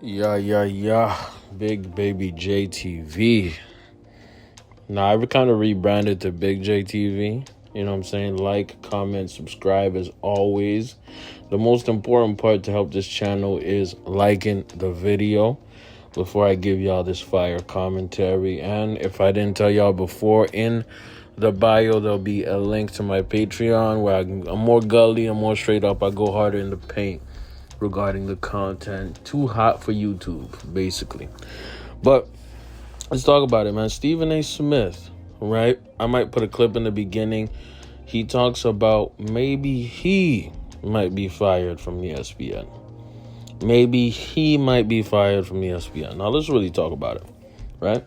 Yeah. Big Baby JTV. Now, I kind of rebranded to Big JTV. You know what I'm saying? Like, comment, subscribe as always. The most important part to help this channel is liking the video before I give y'all this fire commentary. And if I didn't tell y'all before, in the bio, there'll be a link to my Patreon where I'm more gully, I'm more straight up. I go harder in the paint regarding the content. Too hot for YouTube, basically. But let's talk about it, man. Stephen A. Smith, right? I might put a clip in the beginning. He talks about maybe he might be fired from ESPN. Maybe he might be fired from ESPN. Now, let's really talk about it, right?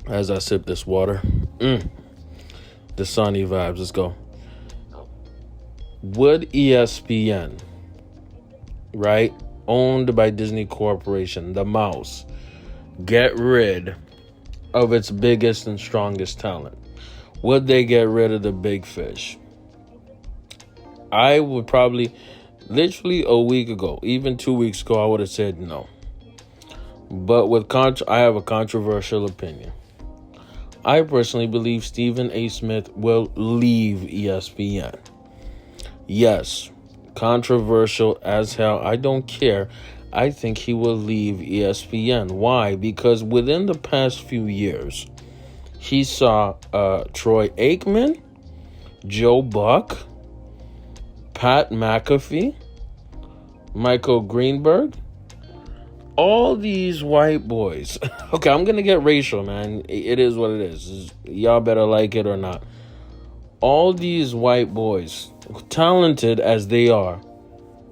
As I sip this water. The sunny vibes. Let's go. Would ESPN, right, owned by Disney Corporation, the mouse, get rid of its biggest and strongest talent? Would they get rid of the big fish? I would probably, literally a week ago, even 2 weeks ago, I would have said no. But I have a controversial opinion. I personally believe Stephen A. Smith will leave ESPN. Yes, controversial as hell. I don't care. I think he will leave ESPN. Why? Because within the past few years, he saw Troy Aikman, Joe Buck, Pat McAfee, Michael Greenberg, all these white boys. Okay, I'm going to get racial, man. It is what it is. Y'all better like it or not. All these white boys, talented as they are,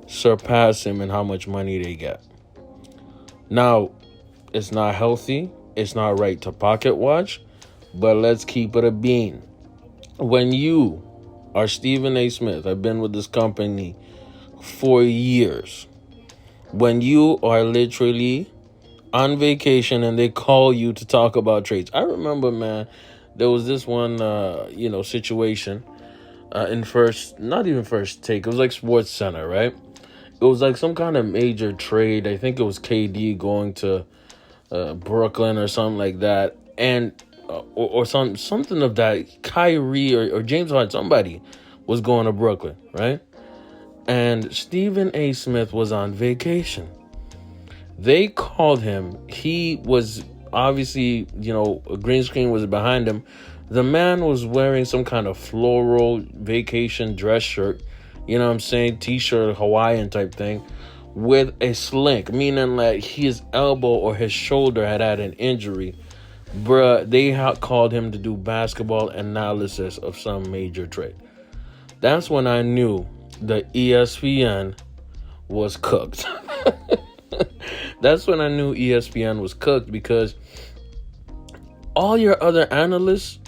surpass him in how much money they get. Now, it's not healthy. It's not right to pocket watch. But let's keep it a bean. When you are Stephen A. Smith, I've been with this company for years. When you are literally on vacation and they call you to talk about trades. I remember, man, there was this one, situation not even First Take. It was like Sports Center, right? It was like some kind of major trade. I think it was KD going to Brooklyn or something like that. And or something of that. Kyrie or James Harden, somebody was going to Brooklyn, right? And Stephen A. Smith was on vacation. They called him. He was obviously, a green screen was behind him. The man was wearing some kind of floral vacation dress shirt, you know what I'm saying, t-shirt, Hawaiian type thing, with a slink, meaning like his elbow or his shoulder had an injury. Bruh, they called him to do basketball analysis of some major trade. That's when I knew the ESPN was cooked. That's when I knew ESPN was cooked, because all your other analysts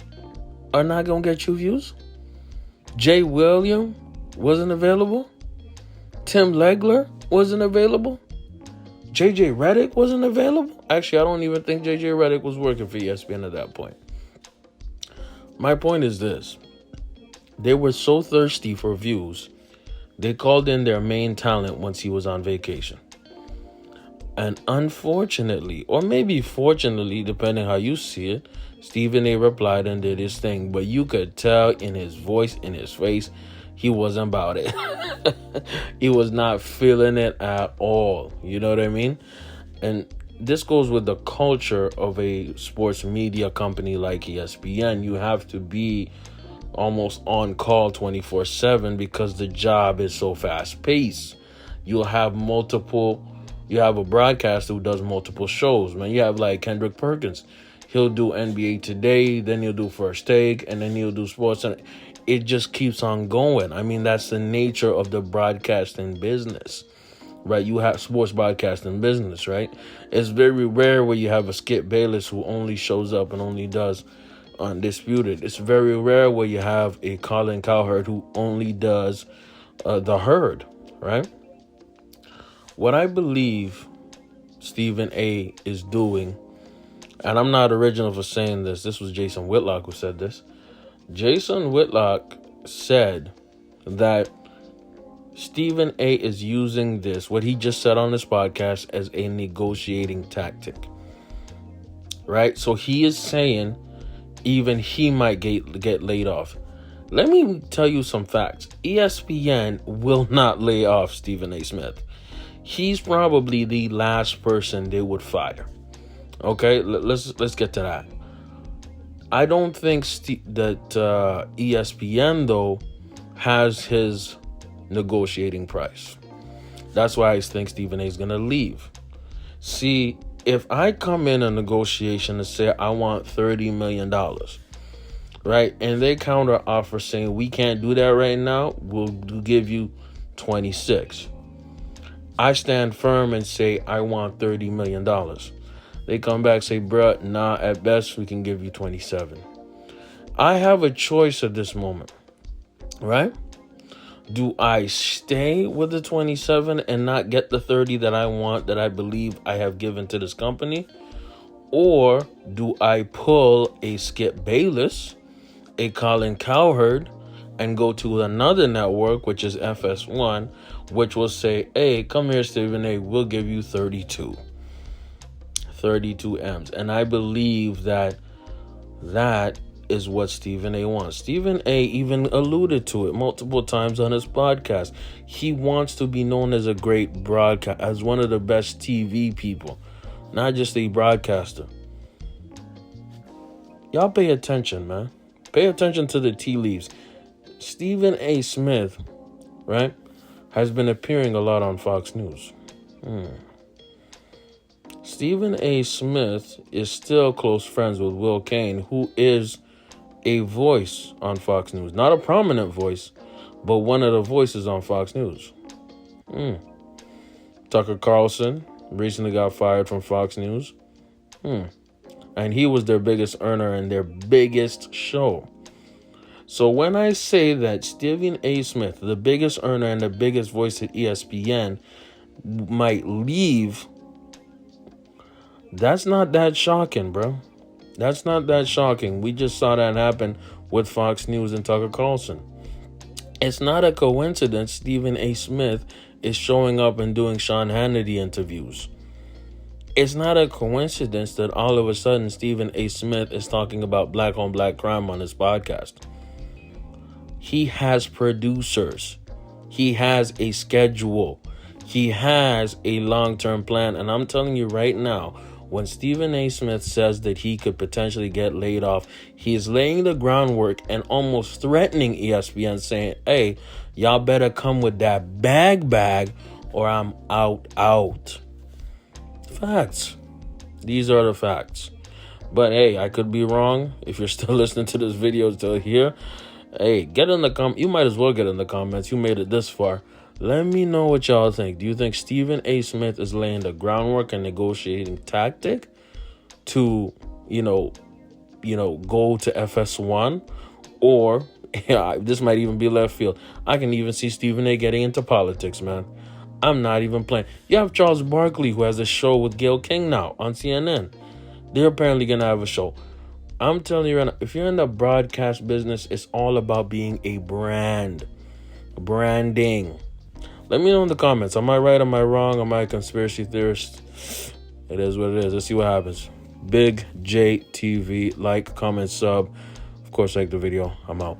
are not going to get you views. Jay William wasn't available. Tim Legler wasn't available. JJ Redick wasn't available. Actually, I don't even think JJ Redick was working for ESPN at that point. My point is this. They were so thirsty for views, they called in their main talent once he was on vacation. And unfortunately, or maybe fortunately, depending how you see it, Stephen A. replied and did his thing. But you could tell in his voice, in his face, he wasn't about it. He was not feeling it at all. You know what I mean? And this goes with the culture of a sports media company like ESPN. You have to be almost on call 24/7 because the job is so fast paced. You have a broadcaster who does multiple shows, man. You have like Kendrick Perkins. He'll do NBA Today, then he'll do First Take, and then he'll do Sports Center. It just keeps on going. I mean, that's the nature of the broadcasting business, right? You have sports broadcasting business, right? It's very rare where you have a Skip Bayless who only shows up and only does Undisputed. It's very rare where you have a Colin Cowherd who only does The Herd, right? What I believe Stephen A. is doing, and I'm not original for saying this. This was Jason Whitlock who said this. Jason Whitlock said that Stephen A is using this, what he just said on this podcast, as a negotiating tactic. Right? So he is saying even he might get laid off. Let me tell you some facts. ESPN will not lay off Stephen A. Smith. He's probably the last person they would fire. Okay, let's get to that. I don't think that ESPN, though, has his negotiating price. That's why I think Stephen A. is going to leave. See, if I come in a negotiation and say I want $30 million, right, and they counter offer saying we can't do that right now, we'll give you 26. I stand firm and say I want $30 million. They come back and say, bruh, nah, at best we can give you 27. I have a choice at this moment, right? Do I stay with the 27 and not get the 30 that I want, that I believe I have given to this company? Or do I pull a Skip Bayless, a Colin Cowherd, and go to another network, which is FS1, which will say, hey, come here, Stephen A., we'll give you 32 M's. And I believe that is what Stephen A. wants. Stephen A. even alluded to it multiple times on his podcast. He wants to be known as a great broadcaster, as one of the best TV people, not just a broadcaster. Y'all pay attention, man. Pay attention to the tea leaves. Stephen A. Smith, right, has been appearing a lot on Fox News. Stephen A. Smith is still close friends with Will Cain, who is a voice on Fox News. Not a prominent voice, but one of the voices on Fox News. Tucker Carlson recently got fired from Fox News. And he was their biggest earner and their biggest show. So when I say that Stephen A. Smith, the biggest earner and the biggest voice at ESPN, might leave, that's not that shocking, bro. That's not that shocking. We just saw that happen with Fox News and Tucker Carlson. It's not a coincidence Stephen A. Smith is showing up and doing Sean Hannity interviews. It's not a coincidence that all of a sudden Stephen A. Smith is talking about black on black crime on his podcast. He has producers. He has a schedule. He has a long-term plan. And I'm telling you right now, when Stephen A. Smith says that he could potentially get laid off, he is laying the groundwork and almost threatening ESPN, saying, hey, y'all better come with that bag or I'm out. Facts. These are the facts. But hey, I could be wrong. If you're still listening to this video till here, hey, get in the you might as well get in the comments. You made it this far. Let me know what y'all think. Do you think Stephen A. Smith is laying the groundwork and negotiating tactic to, go to FS1? Or, this might even be left field, I can even see Stephen A. getting into politics, man. I'm not even playing. You have Charles Barkley, who has a show with Gayle King now on CNN. They're apparently going to have a show. I'm telling you right now, if you're in the broadcast business, it's all about being a brand. Branding. Let me know in the comments. Am I right? Am I wrong? Am I a conspiracy theorist? It is what it is. Let's see what happens. Big J TV. Like, comment, sub. Of course, like the video. I'm out.